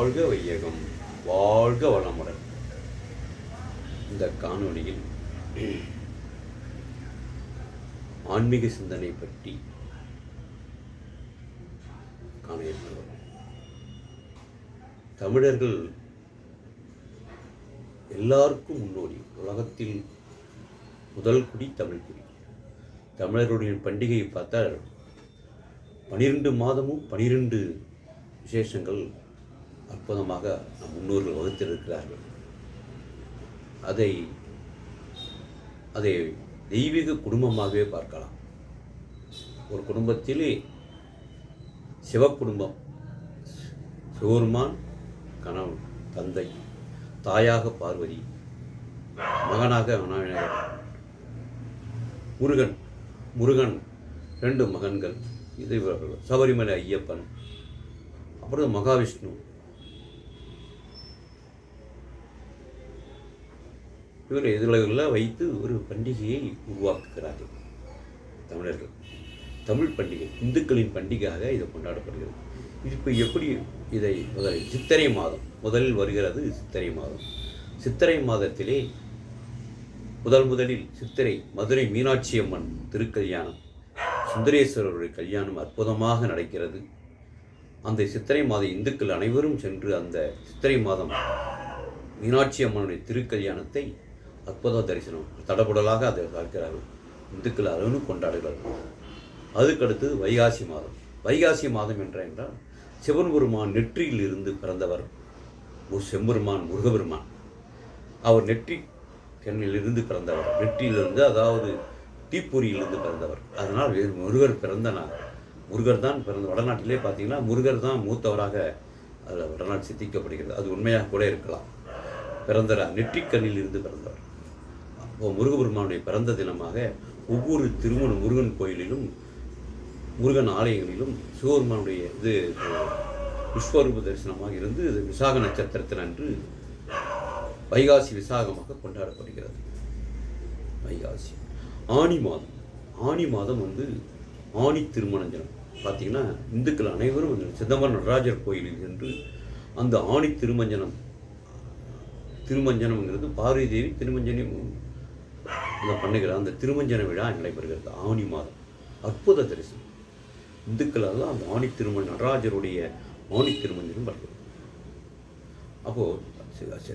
வாழ்க வையகம், வாழ்க வளமுடன். இந்த காணொளியில் ஆன்மீக சிந்தனை பற்றி காண இருக்கிறோம். தமிழர்கள் எல்லாருக்கும் முன்னோடி. உலகத்தில் முதல் குடி தமிழ் குடி. தமிழர்களுடைய பண்டிகையை பார்த்தால் 12 மாதமும் 12 விசேஷங்கள் அற்புதமாக நம் முன்னோர்கள் வகுத்திருக்கிறார்கள். அதை தெய்வீக குடும்பமாகவே பார்க்கலாம். ஒரு குடும்பத்திலே சிவக்குடும்பம், சிவபெருமான் கணவன், தந்தை, தாயாக பார்வதி, மகனாக விநாயகர், முருகன் 2 மகன்கள், இது சபரிமலை ஐயப்பன், அப்புறம் மகாவிஷ்ணு, இவர் இதில் வைத்து ஒரு பண்டிகையை உருவாக்குகிறார்கள் தமிழர்கள். தமிழ் பண்டிகை இந்துக்களின் பண்டிகையாக இது கொண்டாடப்படுகிறது. இது இப்போ எப்படி இதை சித்திரை மாதம் முதலில் வருகிறது. சித்திரை மாதத்திலே முதலில் சித்திரை மதுரை மீனாட்சி அம்மன் திருக்கல்யாணம், சுந்தரேஸ்வரருடைய கல்யாணம் அற்புதமாக நடக்கிறது. அந்த சித்திரை மாதம் இந்துக்கள் அனைவரும் சென்று அந்த சித்திரை மாதம் மீனாட்சி அம்மனுடைய திருக்கல்யாணத்தை அற்புத தரிசனம் தடபுடலாக அதை பார்க்கிறார்கள். இந்துக்கள் அளவும் கொண்டாடுகிறார்கள். அதுக்கடுத்து வைகாசி மாதம் என்றால் சிவபெருமான் நெற்றியில் இருந்து பிறந்தவர் செம்பெருமான் முருகபெருமான். அவர் நெற்றி கண்ணிலிருந்து பிறந்தவர், நெற்றியிலிருந்து, அதாவது தீப்பொறியிலிருந்து பிறந்தவர். அதனால் முருகர் பிறந்த நாள். முருகர் தான் பிறந்த வடநாட்டிலே பார்த்தீங்கன்னா முருகர் தான் மூத்தவராக அதில் வடநாட்டு சித்திக்கப்படுகிறது. அது உண்மையாக கூட இருக்கலாம். நெற்றிக்கண்ணில் இருந்து பிறந்தவர். அப்போ முருகபெருமானுடைய பிறந்த தினமாக ஒவ்வொரு முருகன் கோயிலிலும், முருகன் ஆலயங்களிலும் சிவபெருமானுடைய விஸ்வரூப தரிசனமாக இருந்து விசாக நட்சத்திரத்தின் அன்று வைகாசி விசாகமாக கொண்டாடப்படுகிறது. வைகாசி. ஆனி மாதம் ஆனி திருமணஞ்சனம் பார்த்தீங்கன்னா இந்துக்கள் அனைவரும் சிதம்பரம் நடராஜர் கோயிலில் சென்று அந்த ஆணி திருமஞ்சனம்ங்கிறது பார்வதி தேவி திருமஞ்சனம் பண்ணுகிற அந்த திருமஞ்சன விழா நடைபெறுகிறது. ஆனி மாதம் அற்புத தரிசனம். இந்துக்களால் அந்த நடராஜருடைய ஆணி திருமஞ்சனம் வருகிறது. அப்போது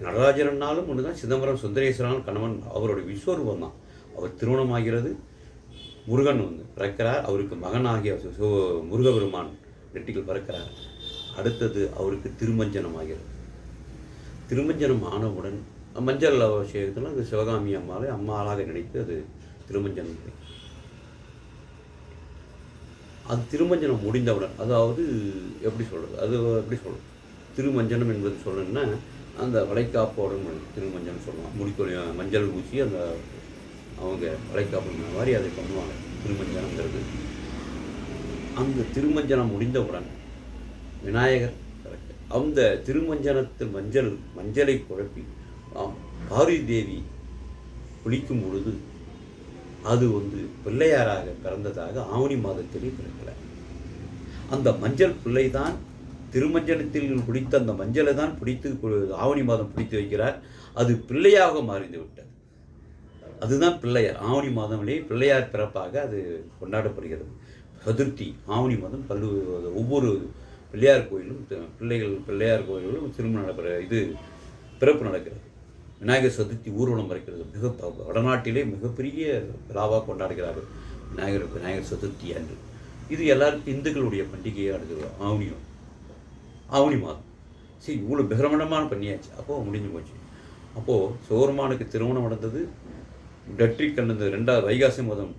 நடராஜர்னாலும் ஒன்று தான், சிதம்பரம் சுந்தரேஸ்வரன் கணவன் அவருடைய விஸ்வரூபம் தான். அவர் திருமணமாகிறது. முருகன் பிறக்கிறார். அவருக்கு மகனாகிய முருகபெருமான் நெற்றிகள் பிறக்கிறார். அடுத்தது அவருக்கு திருமஞ்சனம் ஆகிறது. திருமஞ்சனம் ஆனவுடன் மஞ்சள் அபிஷேகத்தில் அது சிவகாமி அம்மாளாக நினைத்து அது திருமஞ்சனம். அது திருமஞ்சனம் முடிந்தவுடன், அதாவது எப்படி சொல்கிறது, திருமஞ்சனம் என்பது சொல்லணும்னா அந்த வளைக்காப்போட திருமஞ்சனம் சொல்லலாம். மஞ்சள் ஊசி அந்த அவங்க வளைக்காப்பு மாதிரி அதை பண்ணுவாங்க. திருமஞ்சனங்கிறது அந்த திருமஞ்சனம் முடிந்தவுடன் விநாயகர் அந்த திருமஞ்சனத்தில் மஞ்சளை குழப்பி பார்வதி தேவி குளிக்கும் பொழுது அது பிள்ளையாராக பிறந்ததாக ஆவணி மாதத்திலே பிறக்கிறார். அந்த மஞ்சள் பிள்ளை தான் திருமஞ்சனத்தில் குடித்த அந்த மஞ்சளை தான் பிடித்து ஆவணி மாதம் பிடித்து வைக்கிறார். அது பிள்ளையாக மாறிந்து விட்டது. அதுதான் பிள்ளையார். ஆவணி மாதத்திலே பிள்ளையார் பிறப்பாக அது கொண்டாடப்படுகிறது. சதுர்த்தி ஆவணி மாதம் ஒவ்வொரு பிள்ளையார் கோயிலும் பிள்ளையார் கோயிலும் திருமணம் பிறப்பு நடக்கிறது. விநாயகர் சதுர்த்தி ஊர்வலம் இருக்கிறது. வடநாட்டிலே மிகப்பெரிய விழாவாக கொண்டாடுகிறார்கள் விநாயகர் சதுர்த்தி அன்று. இது எல்லாருக்கும் இந்துக்களுடைய பண்டிகையாக அடுக்கிறது. ஆவணி மாதம். சரி, இவ்வளோ பிரமண்டமான பண்ணியாச்சு. அப்போது முடிஞ்சு போச்சு. அப்போது சிவபெருமானுக்கு திருமணம் நடந்தது. நெற்றிக்கண் 2வது வைகாசி மாதம்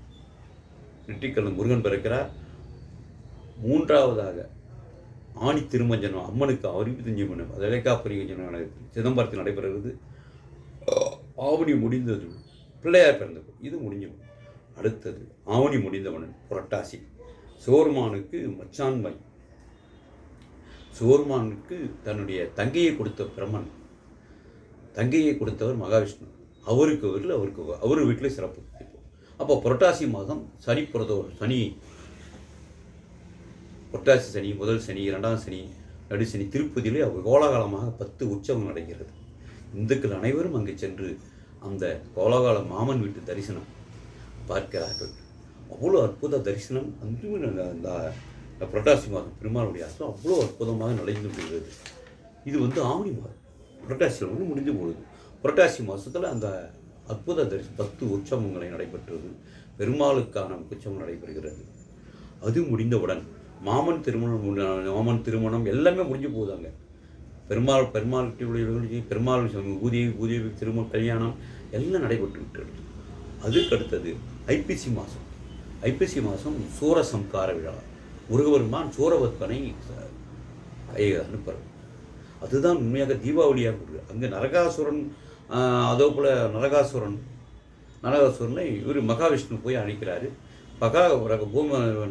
நெற்றிக்கண் முருகன் பிறக்கிறார். 3வதாக ஆணி திருமஞ்சனம் அம்மனுக்கு 65 வளைகாப்பு சிதம்பரத்தில் நடைபெறுகிறது. ஆவணி முடிந்தது பிள்ளையார் பிறந்தது. இது முடிஞ்சு. அடுத்தது ஆவணி முடிந்தவன் புரட்டாசி. சிவபெருமானுக்கு மச்சான்மை. சிவபெருமானுக்கு தன்னுடைய தங்கையை கொடுத்த பிரம்மன், தங்கையை கொடுத்தவர் மகாவிஷ்ணு. அவர் வீட்டில் சிறப்பு. அப்போ புரட்டாசி மாதம் புரட்டாசி சனி, முதல் சனி, 2ஆம் சனி, நடுசனி திருப்பதியிலே கோலாகலமாக 10 உற்சவம் நடக்கிறது. இந்துக்கள் அனைவரும் அங்கு சென்று அந்த கோலாகல மாமன் வீட்டு தரிசனம் பார்க்கிறார்கள். அவ்வளோ அற்புத தரிசனம் அந்த புரட்டாசி மாதம் பெருமாளுடைய அர்த்தம் அவ்வளோ அற்புதமாக நடந்து முடிகிறது. இது ஆவணி மாதம் புரட்டாசியில் முடிந்து போகுது. புரட்டாசி மாதத்தில் அந்த அற்புத தரிசனம் 10 உற்சவங்களை நடைபெற்றது. பெருமாளுக்கான உற்சவம் நடைபெறுகிறது. அது முடிந்தவுடன் மாமன் திருமணம் எல்லாமே முடிஞ்சு போகுதாங்க. பெருமாள் ஊதிய திருமண கல்யாணம் எல்லாம் நடைபெற்று விட்டது. அதுக்கு அடுத்தது ஐப்பசி மாதம் சூரசம்கார விழா. முருகபெருமான் சூரபத்மனை அனுப்புறது. அதுதான் உண்மையாக தீபாவளியாக கொடுக்குது. அங்கே நரகாசுரன், அதே போல் நரகாசுரனை இவர் மகாவிஷ்ணு போய் அழைக்கிறாரு.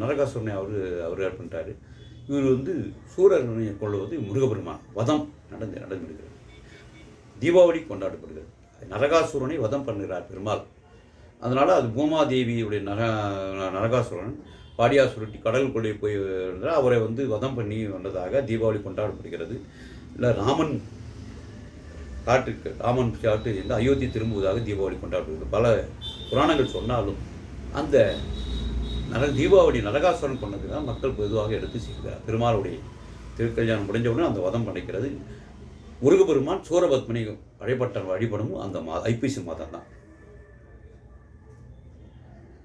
நரகாசுரனை அவர் பண்ணுறாரு. இவர் சூரனை கொள்வது முருகபெருமான் வதம் நடந்துவிடுகிறது. தீபாவளி கொண்டாடப்படுகிறது. நரகாசுரனை வதம் பண்ணுகிறார் பெருமாள். அதனால் அது பூமாதேவியுடைய நரகாசுரன் பாடியா சுருட்டி கடலுக்குள்ளே போய் இருந்தால் அவரை வதம் பண்ணி வந்ததாக தீபாவளி கொண்டாடப்படுகிறது. இல்லை ராமன் காட்டு இருந்து அயோத்தி திரும்புவதாக தீபாவளி கொண்டாடப்படுகிறது. பல புராணங்கள் சொன்னாலும் அந்த தீபாவளி நரகாசுரன் கொண்டது தான் மக்கள் பொதுவாக எடுத்து செய்கிறார். பெருமாளுடைய திருக்கல்யாணம் முடிஞ்சவுடனே அந்த வதம் நடக்கிறது. முருகபெருமான் சூரபத்மனை வழிபடும் அந்த ஐப்பசி மாதம் தான்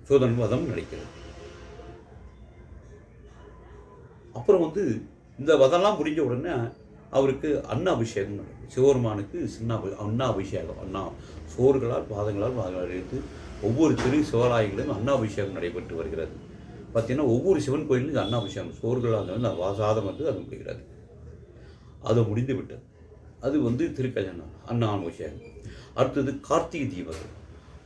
சூதன் வதம் நடக்கிறது. அப்புறம் இந்த வதம்லாம் முடிஞ்ச உடனே அவருக்கு அன்னாபிஷேகம் நடக்கும். சிவபெருமானுக்கு அன்னாபிஷேகம் சோறுகளால் பாதங்களால் எடுத்து ஒவ்வொரு திரு சிவராயங்களிலும் அன்னாபிஷேகம் நடைபெற்று வருகிறது. பார்த்தீங்கன்னா ஒவ்வொரு சிவன் கோயிலும் அன்னாபிஷேகம் சோறுகளால் சாதம் அது முடிகிறது. அது முடிந்து விட்டது. அது திருக்கல்யாணம் அன்னாபிஷேகம். அடுத்தது கார்த்திகை தீபம்.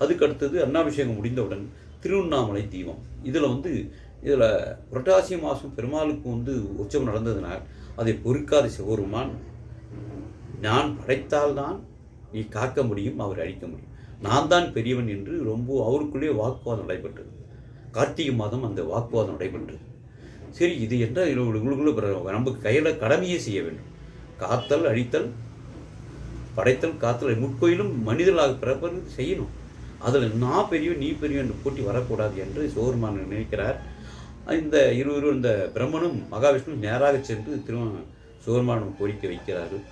அதுக்கு அடுத்தது அன்னாபிஷேகம் முடிந்தவுடன் திருவண்ணாமலை தீபம். இதில் புரட்டாசி மாதம் பெருமாளுக்கு உற்சவம் நடந்ததுனால் அதை பொறுக்காத சிவபெருமான், நான் படைத்தால்தான் நீ காக்க முடியும், அவர் அழிக்க முடியும், நான் தான் பெரியவன் என்று ரொம்ப அவருக்குள்ளே வாக்குவாதம் நடைபெற்றது. கார்த்திகை மாதம் அந்த வாக்குவாதம் நடைபெற்றது. சரி, இது என்ன இவங்களுக்குள்ள நமக்கு கையில் கடமையே செய்ய வேண்டும். காத்தல், அழித்தல், படைத்தல், காத்தல் முற்கோயிலும் மனிதர்களாக பிறப்பது செய்யணும். அதில் நான் பெரியவன் நீ பெரியவன் என்று போட்டி வரக்கூடாது என்று சிவபெருமான் நினைக்கிறார். இந்த பிரம்மனும் மகாவிஷ்ணு நேராக சென்று சிவபெருமானும் கோரிக்கை வைக்கிறார்கள்.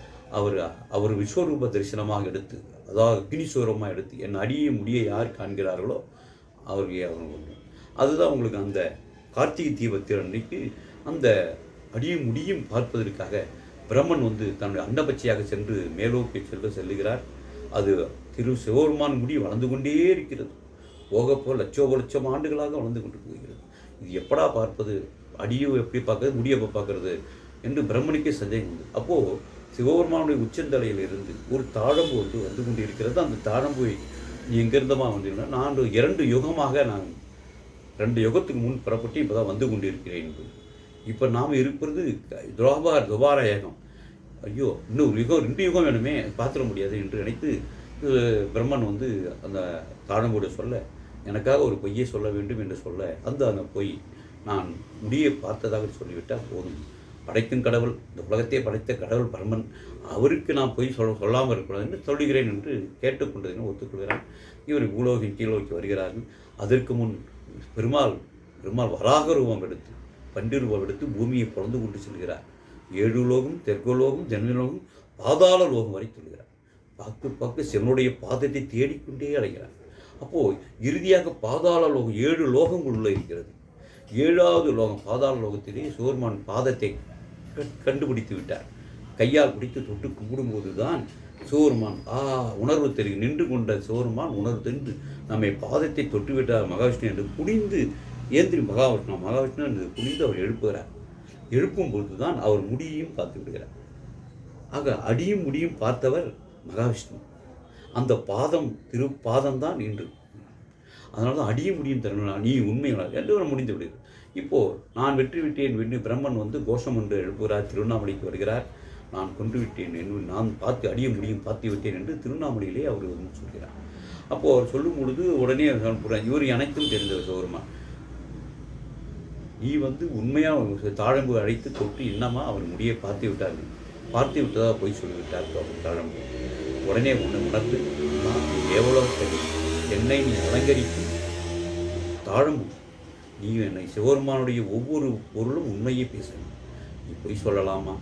அவர் விஸ்வரூப தரிசனமாக எடுத்து, அதாவது அக்னிஸ்வரமாக எடுத்து என் அடியை முடியை யார் காண்கிறார்களோ அவர்கள் அதுதான் உங்களுக்கு அந்த கார்த்திகை தீபத்தின் அன்றைக்கு அந்த அடியும் முடியும் பார்ப்பதற்காக பிரம்மன் தன்னுடைய அன்னபட்சியாக சென்று மேலோக்கி செல்லுகிறார். அது சிவபெருமான் முடி வளர்ந்து கொண்டே இருக்கிறது. போக லட்சம் ஆண்டுகளாக வளர்ந்து கொண்டு போகிறது. இது எப்படா பார்ப்பது, அடியை எப்படி பார்க்கறது, முடியை எப்போ பார்க்கறது என்று பிரம்மனுக்கே சந்தேகம் உண்டு. அப்போது சிவபெருமானுடைய உச்சந்தலையில் இருந்து ஒரு தாழம்பு வந்து கொண்டு இருக்கிறது. அந்த தாழம்பு நீ எங்கிருந்தமா வந்தீங்கன்னா, நான் 2 யுகமாக நான் 2 யுகத்துக்கு முன் புறப்பட்டு இப்போ தான் வந்து கொண்டு இருக்கிறேன் என்பது. இப்போ நாம் இருப்பது துவார யுகம். ஐயோ, இன்னும் 2 யுகம் வேணுமே, பார்த்துட முடியாது என்று நினைத்து பிரம்மன் அந்த தாழம்போடு சொல்ல, எனக்காக ஒரு பொய்யை சொல்ல வேண்டும் என்று சொல்ல, அந்த பொய் நான் முடியை பார்த்ததாக சொல்லிவிட்டால் போதும். படைக்கும் கடவுள், இந்த உலகத்தை படைத்த கடவுள் பிரம்மன், அவருக்கு நான் பொய் சொல்லாமல் இருக்கக்கூடாது என்று சொல்லுகிறேன் என்று கேட்டுக்கொண்டதுன்னு ஒத்துக்கொள்கிறான். இவர் பூலோகி கீழோக்கி வருகிறார்கள். அதற்கு முன் பெருமாள் வராக ரூபம் எடுத்து, பண்டி ரூபம் எடுத்து பூமியை பொழந்து கொண்டு செல்கிறார். 7 லோகம், தெற்கோலோகம், ஜனலோகம், பாதாள லோகம் வரை சொல்கிறார். பார்க்க சிவனுடைய பாதத்தை தேடிக்கொண்டே அடைகிறார். அப்போது இறுதியாக பாதாள லோகம் 7 லோகங்களுள்ள இருக்கிறது. 7வது லோகம் பாதாள லோகத்திலே சிவபெருமான் பாதத்தை கண்டுபிடித்து விட்டார். கையால் பிடித்து தொட்டு கும்பிடும்போது தான் சிவபெருமான் உணர்வு தெரியும். நின்று கொண்ட சிவபெருமான் உணர்வு தெரிந்து நம்மை பாதத்தை தொட்டுவிட்டார் மகாவிஷ்ணு என்று குனிந்து ஏந்திரி மகாவிஷ்ணு என்று குனிந்து அவர் எழுப்புகிறார். எழுப்பும்போது தான் அவர் முடியையும் பார்த்து விடுகிறார். ஆக அடியும் முடியும் பார்த்தவர் மகாவிஷ்ணு. அந்த திருப்பாதம் தான் இன்று. அதனால தான் அடியும் முடியும் தரணும், நீ உண்மையாளர் என்று முடிந்து விடுகிறது. இப்போது நான் வெற்றி விட்டேன் என்று பிரம்மன் கோஷம் என்று எழுப்புகிறார். திருவண்ணாமலைக்கு வருகிறார். நான் கொன்று விட்டேன் என்று, நான் பார்த்து அடிய முடியும் பார்த்து விட்டேன் என்று திருவண்ணாமலையிலே அவர் சொல்கிறார். அப்போது அவர் சொல்லும் பொழுது உடனே இவர் அனைத்தும் தெரிந்தவர் சிவபெருமான். நீ உண்மையாக தாழம்பு அழைத்து தொட்டு என்னம்மா அவர் முடியை பார்த்து விட்டார், பார்த்து விட்டதாக போய் சொல்லிவிட்டார் தாழம்பு. உடனே உணர்ந்து, அம்மா நீ எவ்வளவு என்னை நீ அலங்கரிக்கும் தாழம்பு, நீ என்னை சிவபெருமானுடைய ஒவ்வொரு பொருளும் உண்மையே பேசணும். நீ பொய் சொல்லலாமா?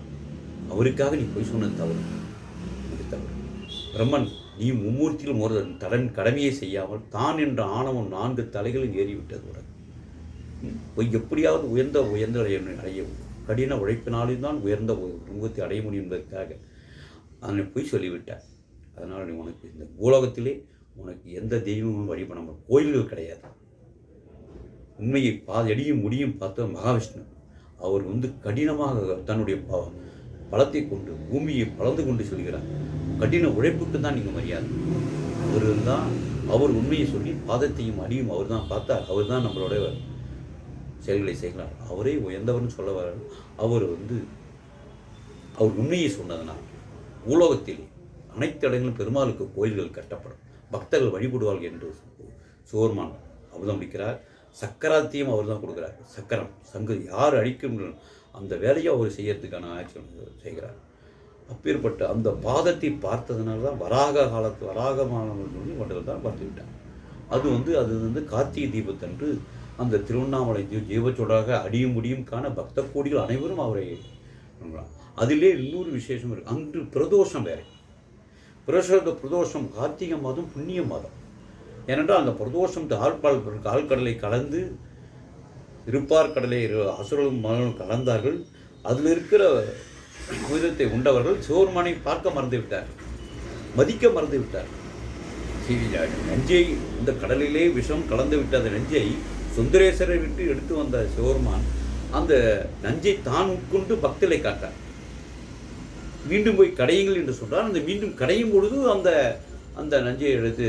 அவருக்காக நீ பொய் சொன்னது தவறு, இது தவறு. பிரம்மன் நீ மும்மூர்த்தியிலும் ஒரு கடமையை செய்யாமல் தான் என்ற ஆணவம் 4 தலைகளும் ஏறிவிட்டது. உடனே பொய் எப்படியாவது உயர்ந்த அடையவும் கடின உழைப்பினாலும் தான் உயர்ந்த உருவத்தை அடைய முடியும் என்பதற்காக அதனை பொய் சொல்லிவிட்டார். அதனால் நீ உனக்கு இந்த பூலோகத்திலே உனக்கு எந்த தெய்வமும் வழிபட கோயில்கள் கிடையாது. உண்மையை எடியும் முடியும் பார்த்த மகாவிஷ்ணு அவர் கடினமாக தன்னுடைய பலத்தை கொண்டு பூமியை பலந்து கொண்டு சொல்கிறார். கடின உழைப்புக்கு தான் நீங்கள் மரியாதை. அவர் உண்மையை சொல்லி பாதத்தையும் அடியும் அவர் தான் பார்த்தார். அவர் தான் நம்மளோட செயல்களை செய்கிறார். அவரே உயர்ந்தவர்னு சொல்ல வர அவர் அவர் உண்மையை சொன்னதனால் பூலோகத்திலே அனைத்து இடங்களும் பெருமாளுக்கு கோயில்கள் கட்டப்படும், பக்தர்கள் வழிபடுவார்கள் என்று சிவபெருமான் அமுதம் அளிக்கிறார். சக்கராத்தையும் அவர் தான் கொடுக்குறார். சக்கரம் சங்கு யார் அழிக்கும் அந்த வேலையை அவர் செய்யறதுக்கான ஆட்சி செய்கிறார். அப்பேற்பட்ட அந்த பாதத்தை பார்த்ததுனால தான் வராகமானவர்கள் கொண்டது தான் பார்த்து விட்டார். அது கார்த்திகை தீபத்தன்று அந்த திருவண்ணாமலை ஜீவச்சோடாக அடியும் முடியும் காண பக்த கோடிகள் அனைவரும் அவரை. அதிலே இன்னொரு விசேஷம் இருக்கு. அன்று பிரதோஷம் வேறு. பிரதோஷம் கார்த்திகை மாதம் புண்ணிய மாதம். ஏனென்றால் அந்த பிரதோஷம் ஆழ்கடலை கலந்து இருப்பார் கடலை அசுரலும் மகளும் கலந்தார்கள். அதில் இருக்கிற புனிதத்தை உண்டவர்கள் சிவபெருமானை பார்க்க மறந்து விட்டார், மதிக்க மறந்து விட்டார். நஞ்சை இந்த கடலிலே விஷம் கலந்து விட்ட அந்த நஞ்சை சுந்தரேஸ்வரை விட்டு எடுத்து வந்த சிவபெருமான் அந்த நஞ்சை தான் உட்கொண்டு பக்தலை காட்டார். மீண்டும் போய் கடையுங்கள் என்று சொன்னால் அந்த மீண்டும் கடையும் பொழுது அந்த நஞ்சை எடுத்து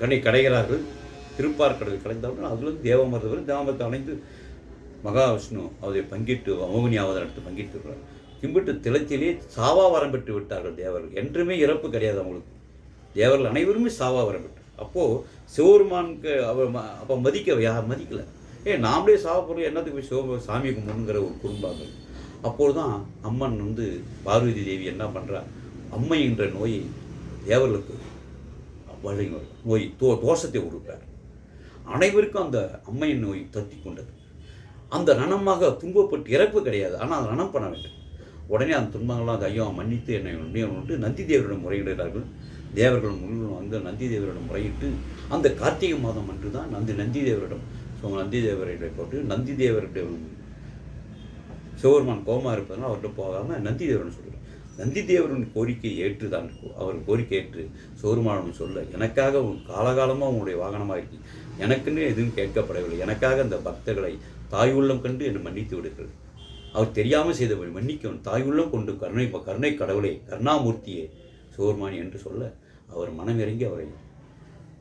கடைகிறார்கள். திருப்பார்கடல் கடைந்தார்கள். அதிலிருந்து தேவமரத்தை அணைந்து மகாவிஷ்ணு அதை பங்கிட்டு அமோகினி அவதாரம் எடுத்து பங்கிட்டுருக்கிறார். கும்பிட்டு திலத்திலே சாவா வரம் பெற்று விட்டார்கள் தேவர்கள். என்றுமே இறப்பு கிடையாது அவங்களுக்கு. தேவர்கள் அனைவருமே சாவா வரம் பெற்று. அப்போது சிவபெருமானுக்கு அப்போ மதிக்கலை. நாமளே சாவ பொருள் என்னத்துக்கு போய் சாமி கும்பிடுங்கிற ஒரு குடும்பங்கள். அப்போது தான் அம்மன் பார்வதி தேவி என்ன பண்ணுறா, அம்மை என்ற நோயை தேவர்களுக்கு நோய் தோஷத்தை கொடுப்பார். அனைவருக்கும் அந்த அம்மையின் நோய் தட்டி கொண்டது. அந்த ரணமாக துன்பப்பட்டு இறப்பு கிடையாது, ஆனால் அந்த ரணம் பண்ண வேண்டும். உடனே அந்த துன்பங்கள்லாம் அந்த ஐயோ மன்னித்து என்னை உண்டு நந்தி தேவரிடம் முறையிடுகிறார்கள். தேவர்கள் முழுவதும் நந்தி தேவரிடம் முறையிட்டு அந்த கார்த்திகை மாதம் அன்று தான் நந்தி தேவரிடம் நந்தி தேவரை போட்டு நந்தி தேவருடைய சிவபெருமான் கோபமாக இருப்பதனால் அவர்கிட்ட போகாமல் நந்தி தேவர்னு சொல்கிறார். நந்தி தேவரின் கோரிக்கை ஏற்று தான் அவர் கோரிக்கை ஏற்று சிவபெருமானும் சொல்ல, எனக்காக காலகாலமாக உங்களுடைய வாகனமாக இருக்கு, எனக்குன்னு எதுவும் கேட்கப்படவில்லை, எனக்காக அந்த பக்தர்களை தாய் உள்ளம் கண்டு என்னை மன்னித்து விடுங்கள், அவர் தெரியாமல் செய்தவர்கள் மன்னிக்கணும், தாய் உள்ளம் கொண்டு கருணை கடவுளே கருணாமூர்த்தியே சிவபெருமானி என்று சொல்ல அவர் மனமிறங்கி அவரை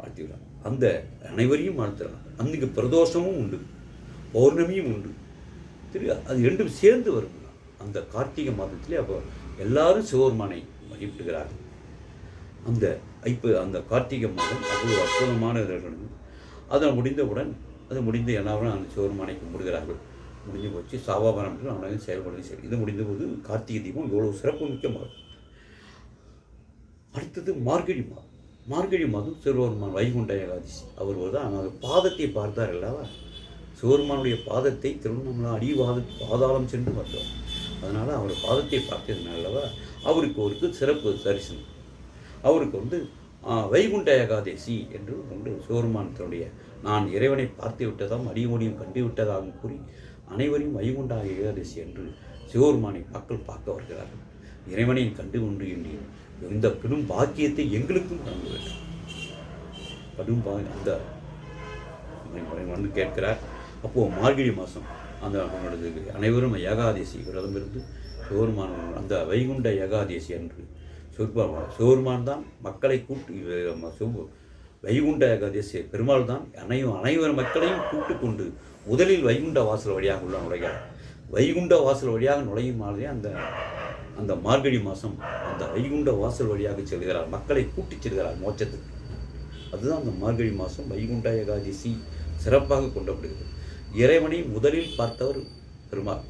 வாழ்த்துகிறார். அந்த அனைவரையும் வாழ்த்துகிறார். அன்றைக்கு பிரதோஷமும் உண்டு, பௌர்ணமியும் உண்டு. அது ரெண்டும் சேர்ந்து வரும் அந்த கார்த்திகை மாதத்திலே. அப்போ எல்லாரும் சிவபெருமானை வழிபடுகிறார்கள். அந்த கார்த்திகை மாதம் அவ்வளோ அற்புதமான இதழ்கள். அதை முடிந்தவுடன் எல்லாரும் அந்த சிவபெருமானை கும்பிடுகிறார்கள். முடிஞ்சு போச்சு. சாவாபரம் அவனாக செயல்படுறது சரி. இது முடிந்தபோது கார்த்திகை தீபம் இவ்வளோ சிறப்பு முக்கியமாகும். அடுத்தது மார்கழி மாதம் சிவபெருமான் வைகுண்ட ஏகாதசி. அவர் தான் பாதத்தை பார்த்தார் அல்லவா, சிவபெருமானுடைய பாதத்தை திருவண்ணாமலை பாதாளம் சென்று பார்த்தோம். அதனால் அவர் பாதத்தை பார்த்ததுனாலவா அவருக்கு சிறப்பு தரிசனம். அவருக்கு வைகுண்ட ஏகாதசி என்று சிவபெருமானத்தினுடைய நான் இறைவனை பார்த்து விட்டதாம் அடிமொழியும் கண்டு விட்டதாகவும் கூறி அனைவரையும் வைகுண்ட ஏகாதசி என்று சிவபெருமானை மக்கள் பார்க்க வருகிறார்கள். இறைவனை கண்டு கொண்டு இந்த பெரும் பாக்கியத்தை எங்களுக்கும் தந்து வேண்டும். அந்த கேட்கிறார். அப்போது மார்கழி மாதம் அவங்களது அனைவரும் ஏகாதசி விரதம் இருந்து சிவபெருமான் அந்த வைகுண்ட ஏகாதசி என்று சிவபெருமான் தான் மக்களை வைகுண்ட ஏகாதசி பெருமாள் தான் அனைவர் மக்களையும் கூட்டு கொண்டு முதலில் வைகுண்ட வாசல் வழியாக நுழைகிறார். வைகுண்ட வாசல் வழியாக நுழையும் நாளே அந்த மார்கழி மாதம் அந்த வைகுண்ட வாசல் வழியாக செல்கிறார், மக்களை கூட்டிச் செல்கிறார் மோட்சத்துக்கு. அதுதான் அந்த மார்கழி மாதம் வைகுண்ட ஏகாதசி சிறப்பாக கொண்டாடப்படுகிறது. இறைவனை முதலில் பார்த்தவர் பெருமாள்.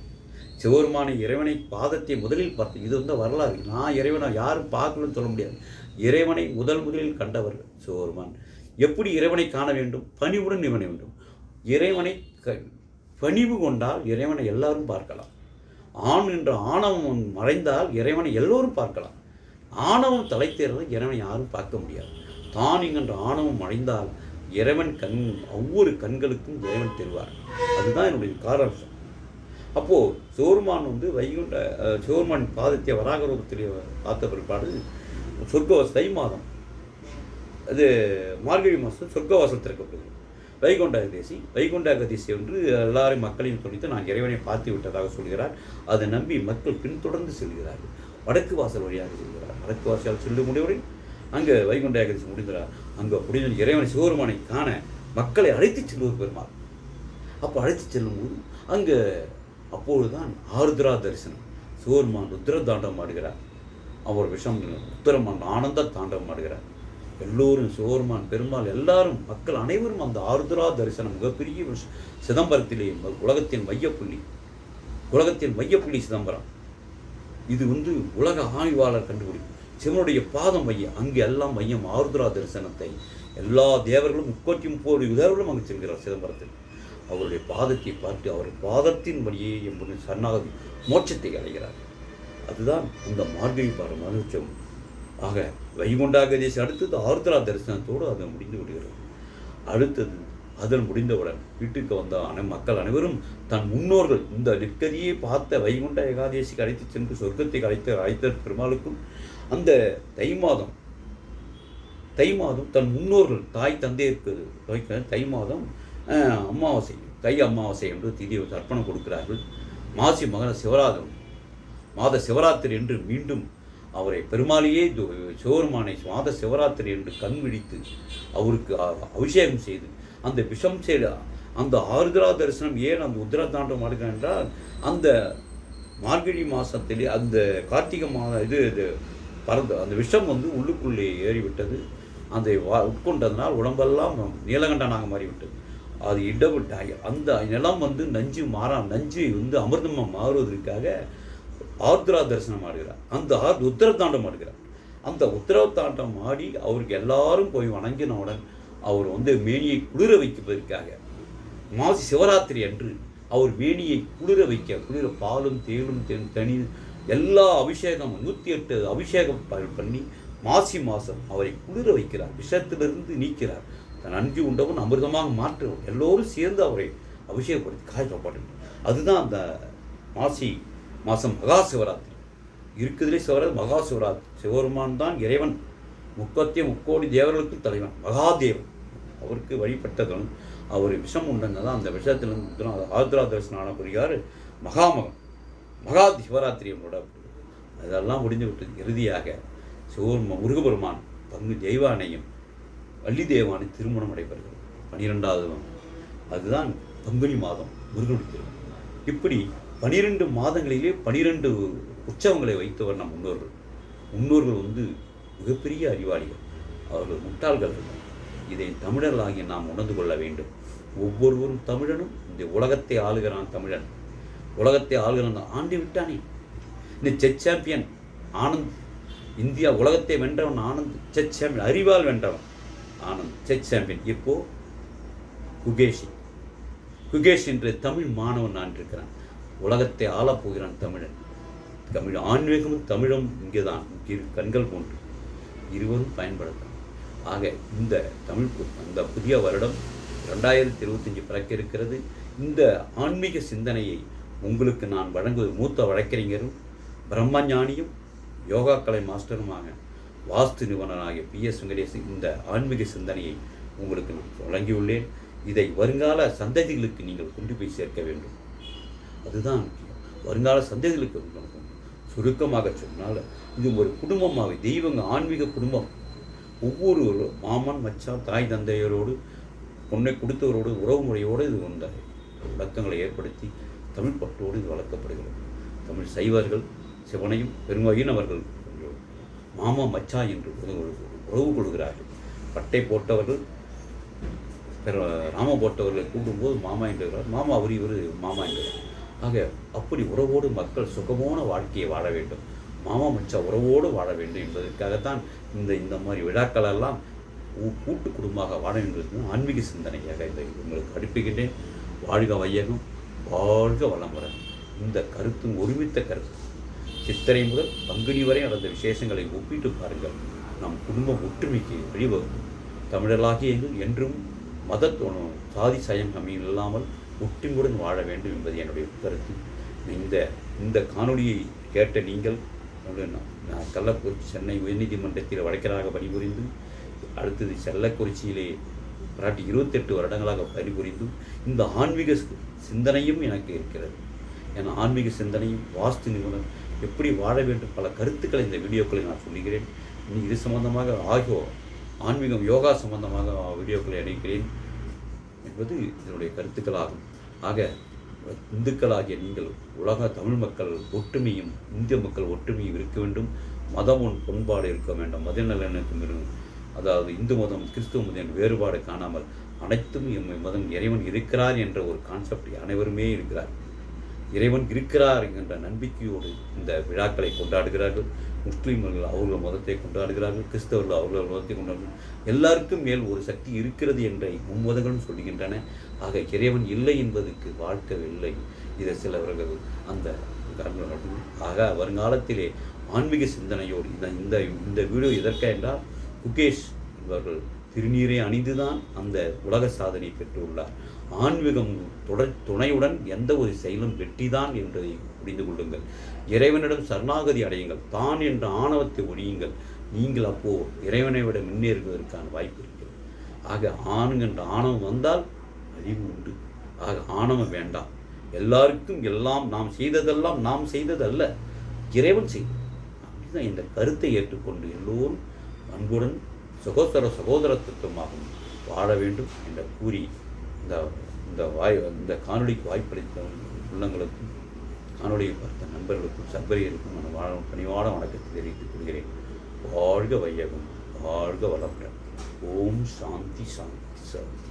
சிவபெருமானை இறைவனை பாதத்தை முதலில் பார்த்து, இது வந்து வரலாறு. நான் இறைவனை யாரும் பார்க்கலன்னு சொல்ல முடியாது. இறைவனை முதலில் கண்டவர் சிவபெருமான். எப்படி இறைவனை காண வேண்டும்? பணிவுடன் இவனை வேண்டும். இறைவனை பணிவு கொண்டால் இறைவனை எல்லாரும் பார்க்கலாம். ஆண் என்ற ஆணவம் மறைந்தால் இறைவனை எல்லோரும் பார்க்கலாம். ஆணவம் தலைத்தேறது இறைவனை யாரும் பார்க்க முடியாது. தான் என்கின்ற ஆணவம் மறைந்தால் இறைவன் ஒவ்வொரு கண்களுக்கும் இறைவன் தெரிவார். அதுதான் என்னுடைய காரணம். அப்போது சிவபெருமான் வந்து சிவபெருமான் பாதத்தை வராக ரூபத்தில் பார்த்த பிற்பாடு சொர்க்கவாசல் தை மாதம், அது மார்கழி மாதம் சொர்க்கவாசல் திறக்கப்படுது. வைகுண்ட ஏகாதசி என்று எல்லாரும் மக்களையும் துணித்து நான் இறைவனை பார்த்து விட்டதாக சொல்கிறார். அதை நம்பி மக்கள் பின்தொடர்ந்து செல்கிறார்கள். வடக்கு வாசல் வழியாக செல்கிறார். வடக்கு வாசல் செல்லும் முடிவரை அங்கே வைகுண்ட ஏகாதசி முடிந்தார். அங்கே முடிந்த இறைவனை சிவபெருமானை காண மக்களை அழைத்து செல்வது பெருமாள். அப்போ அழைத்து செல்லும்போது அங்கே அப்பொழுதுதான் ஆருத்ரா தரிசனம். சிவபெருமான் ருத்ர தாண்டவம் ஆடுகிறார். அவர் விஷம் உத்தரமான் ஆனந்த தாண்டவம் ஆடுகிறார். எல்லோரும் சிவபெருமான் பெருமாள் எல்லாரும் மக்கள் அனைவரும் அந்த ஆருத்ரா தரிசனம் மிகப்பெரிய சிதம்பரத்திலே உலகத்தின் மையப்புள்ளி சிதம்பரம். இது வந்து உலக ஆய்வாளர் கண்டுபிடிக்கும். சிவனுடைய பாதம் மையம், அங்கு எல்லாம் மையம். ஆருத்ரா தரிசனத்தை எல்லா தேவர்களும் 34 தேவர்களும் அங்கு செல்கிறார் சிதம்பரத்தில். அவருடைய பாதத்தை பார்த்து அவர் பாதத்தின் வழியே என்பது சரணாகதி மோட்சத்தை அடைகிறார். அதுதான் அந்த மார்கழி மகோற்சவம். ஆக வைகுண்ட ஏகாதசி அடுத்தது ஆருத்ரா தரிசனத்தோடு அது முடிந்து விடுகிறது. அடுத்தது அதன் முடிந்தவுடன் வீட்டுக்கு வந்த மக்கள் அனைவரும் தன் முன்னோர்கள் இந்த நிற்கதியை பார்த்த வைகுண்ட ஏகாதசிக்கு அழைத்து சென்று சொர்க்கத்தை அழைத்த பெருமாளுக்கும் அந்த தை மாதம் தன் முன்னோர்கள் தாய் தந்தையருக்கு தை மாதம் அமாவாசை, தை அமாவாசை என்று திதியை அர்ப்பணம் கொடுக்கிறார்கள். மாசி மாத சிவராத்திரி என்று மீண்டும் அவரை பெருமாளையே சிவபெருமானை மாத சிவராத்திரி என்று கண் விழித்து அவருக்கு அபிஷேகம் செய்து அந்த விஷம் செய்த அந்த ஆருத்ரா தரிசனம். ஏன் அந்த உத்ரா தாண்டவம் ஆடுகிறார் என்றால் அந்த மார்கழி மாதத்திலே அந்த கார்த்திகை மாதம் பறந்து அந்த விஷம் வந்து உள்ளுக்குள்ளே ஏறிவிட்டது. அந்த உட்கொண்டதனால் உடம்பெல்லாம் நீலகண்டனாக மாறிவிட்டது. அது இடவிட்டாய் அந்த நிலம் வந்து நஞ்சு வந்து அமிர்தமாக மாறுவதற்காக ஆருத்ரா தரிசனம் ஆடுகிறார். அந்த உத்தரத்தாண்டம் ஆடுகிறார். அந்த உத்தரத்தாண்டம் ஆடி அவருக்கு எல்லாரும் போய் வணங்கினவுடன் அவர் வந்து மேனியை குளிர வைப்பதற்காக மாசி சிவராத்திரி அன்று அவர் மேனியை குளிர பாலும் தேலும் தனி எல்லா அபிஷேகம் 108 அபிஷேகம் பண்ணி மாசி மாதம் அவரை குளிர வைக்கிறார். விஷத்திலிருந்து நீக்கிறார். தன் நன்றி உண்டவன் அமிர்தமாக மாற்றுவோம். எல்லோரும் சேர்ந்து அவரை அபிஷேகப்படுத்தி காய்ச்சப்பட்டு. அதுதான் அந்த மாசி மாதம் மகா சிவராத்திரி இருக்குதிலே மகா சிவராத்திரி. சிவபெருமான் தான் இறைவன், 33 தேவர்களுக்கும் தலைவன், மகாதேவன். அவருக்கு வழிபட்டதும் அவர் விஷம் உண்டங்க தான் அந்த விஷத்திலிருந்து ஆருத்ரா தரிசனம் ஆன புரியார் மகா சிவராத்திரி அவனோட. அதெல்லாம் முடிந்து விட்டது. இறுதியாக முருகபெருமான் தெய்வானையும் வள்ளி தேவானை திருமணம் அடைப்பார்கள் 12வது. அதுதான் பங்குனி மாதம் முருகனுடைய திருமணம். இப்படி 12 மாதங்களிலே 12 உற்சவங்களை வைத்தவர் நம் முன்னோர்கள் வந்து மிகப்பெரிய அறிவாளிகள். அவர்கள் முட்டாள்கள். இதை தமிழர்களாகிய நாம் உணர்ந்து கொள்ள வேண்டும். ஒவ்வொருவரும் தமிழனும் இந்த உலகத்தை ஆளுகிறான். தமிழன் உலகத்தை ஆளுகிறான். ஆண்டு விட்டானே இந்த செஸ் சாம்பியன் ஆனந்த். இந்தியா உலகத்தை வென்றவன் ஆனந்த். செஸ் சாம்பியன் அறிவால் வென்றவன் ஆனந்த், செஸ் சாம்பியன். இப்போ குகேஷ் என்ற தமிழ் மாணவன் நான் இருக்கிறான். உலகத்தை ஆளப்போகிறான் தமிழன். தமிழ் ஆன்மீகமும் தமிழும் இங்கே தான் கண்கள் போன்று இருவரும் பயன்படுத்தலாம். ஆக இந்த அந்த புதிய வருடம் 2025 பிறக்க இருக்கிறது. இந்த ஆன்மீக சிந்தனையை உங்களுக்கு நான் வழங்குவது மூத்த வழக்கறிஞரும் பிரம்மஞானியும் யோகா கலை மாஸ்டருமாக வாஸ்து நிபுணராகிய PS வெங்கடேசன் இந்த ஆன்மீக சிந்தனையை உங்களுக்கு நான் வழங்கியுள்ளேன். இதை வருங்கால சந்ததிகளுக்கு நீங்கள் கொண்டு போய் சேர்க்க வேண்டும். அதுதான் முக்கியம். வருங்கால சந்ததிகளுக்கு சுருக்கமாக சொன்னால் இது ஒரு குடும்பமாக தெய்வங்க ஆன்மீக குடும்பம். ஒவ்வொரு மாமன் மச்சான் தாய் தந்தையரோடு பொண்ணை கொடுத்தவரோடு உறவு முறையோடு இது வந்த விளக்கங்களை ஏற்படுத்தி தமிழ் பற்றோடு இது வளர்க்கப்படுகிறது. தமிழ் சைவர்கள் சிவனையும் பெருமையினவர்கள் மாமா மச்சா என்று உறவு கொள்கிறார்கள். பட்டை போட்டவர்கள் ராமபோட்டவர்களை கூப்பிடும்போது மாமா என்கிறார், மாமா அவர் இவர் மாமா என்கிறார். ஆக அப்படி உறவோடு மக்கள் சுகமான வாழ்க்கையை வாழ வேண்டும், மாமா மச்சா உறவோடு வாழ வேண்டும் என்பதற்காகத்தான் இந்த மாதிரி விழாக்களெல்லாம் கூட்டு குடும்பமாக வாழ என்பது ஆன்மீக சிந்தனையாக இதை உங்களுக்கு அனுப்புகின்றேன். வாழ்க வையகம், வாழ்க வளமுடன். இந்த கருத்தும் ஒருமித்த கருத்து. சித்திரை முதல் பங்குனி வரை நடந்த விசேஷங்களை ஒப்பிட்டு பாருங்கள். நம் குடும்பம் ஒற்றுமைக்கு வழிவகுக்கும். தமிழர்களாகிய என்றும் சாதி சயம் இல்லாமல் ஒற்றுமையுடன் வாழ வேண்டும் என்பது என்னுடைய கருத்து. இந்த காணொலியை கேட்ட நீங்கள், நான் கள்ளக்குறிச்சி சென்னை உயர்நீதிமன்றத்தில் வழக்கராக பணிபுரிந்து, அடுத்தது செல்லக்குறிச்சியிலே 28 வருடங்களாக பணிபுரிந்து இந்த ஆன்மீக சிந்தனையும் எனக்கு இருக்கிறது. ஏன்னா ஆன்மீக சிந்தனையும் வாஸ்து நிபுணர் எப்படி வாழ வேண்டும் பல கருத்துக்களை இந்த வீடியோக்களை நான் சொல்லுகிறேன். இது சம்பந்தமாக ஆன்மீகம் யோகா சம்பந்தமாக வீடியோக்களை அளிக்கிறேன் என்பது இதனுடைய கருத்துக்களாகும். ஆக இந்துக்களாகிய நீங்கள் உலக தமிழ் மக்கள் ஒற்றுமையும் இந்திய மக்கள் ஒற்றுமையும் இருக்க வேண்டும். மதம் பண்பாடு இருக்க வேண்டும், மத நல்லிணக்கம் இருக்கும். அதாவது இந்து மதம் கிறிஸ்துவ மதம் வேறுபாடு காணாமல் அனைத்தும் மதம் இறைவன் இருக்கிறார் என்ற ஒரு கான்செப்ட் அனைவருமே இருக்கிறார். இறைவன் இருக்கிறார் என்ற நம்பிக்கையோடு இந்த விழாக்களை கொண்டாடுகிறார்கள். முஸ்லீம்கள் அவர்கள் மதத்தை கொண்டாடுகிறார்கள், கிறிஸ்தவர்கள் அவர்கள் மதத்தை கொண்டாடுகிறார்கள். எல்லாருக்கும் மேல் ஒரு சக்தி இருக்கிறது என்ற மும்மதங்களும் சொல்லுகின்றன. ஆக இறைவன் இல்லை என்பதற்கு வாழ்க்கை இல்லை. இதை சிலவர்கள் அந்த ஆக வருங்காலத்திலே ஆன்மீக சிந்தனையோடு இந்த வீடியோ எதற்காக என்றால், குகேஷ் என்பவர்கள் திருநீரை அணிந்துதான் அந்த உலக சாதனை பெற்றுள்ளார். ஆன்மீகம் துணையுடன் எந்த ஒரு செயலும் வெற்றிதான் என்பதை புரிந்து கொள்ளுங்கள். இறைவனிடம் சரணாகதி அடையுங்கள், தான் என்ற ஆணவத்தை ஒழியுங்கள். நீங்கள் அப்போ இறைவனை விட முன்னேறுவதற்கான வாய்ப்பு இருக்கிறது. ஆக என்ற ஆணவம் வந்தால் அழிவு உண்டு. ஆக ஆணவம் வேண்டாம். எல்லாருக்கும் எல்லாம் நாம் செய்ததெல்லாம் நாம் செய்ததல்ல, இறைவன் செய்தது. அப்படிதான் இந்த கருத்தை ஏற்றுக்கொண்டு எல்லோரும் அன்புடன் சகோதரத்துவமாக வாழ வேண்டும் என்று கூறி இந்த காணொலிக்கு வாய்ப்பளித்த உள்ளங்களுக்கும் காணொலியை பார்த்த நண்பர்களுக்கும் சர்வரியருக்கும் நான் பணிவான வணக்கத்தை தெரிவித்துக் கொள்கிறேன். வாழ்க வையகம், வாழ்க வளமுடன். ஓம் சாந்தி சாந்தி சாந்தி.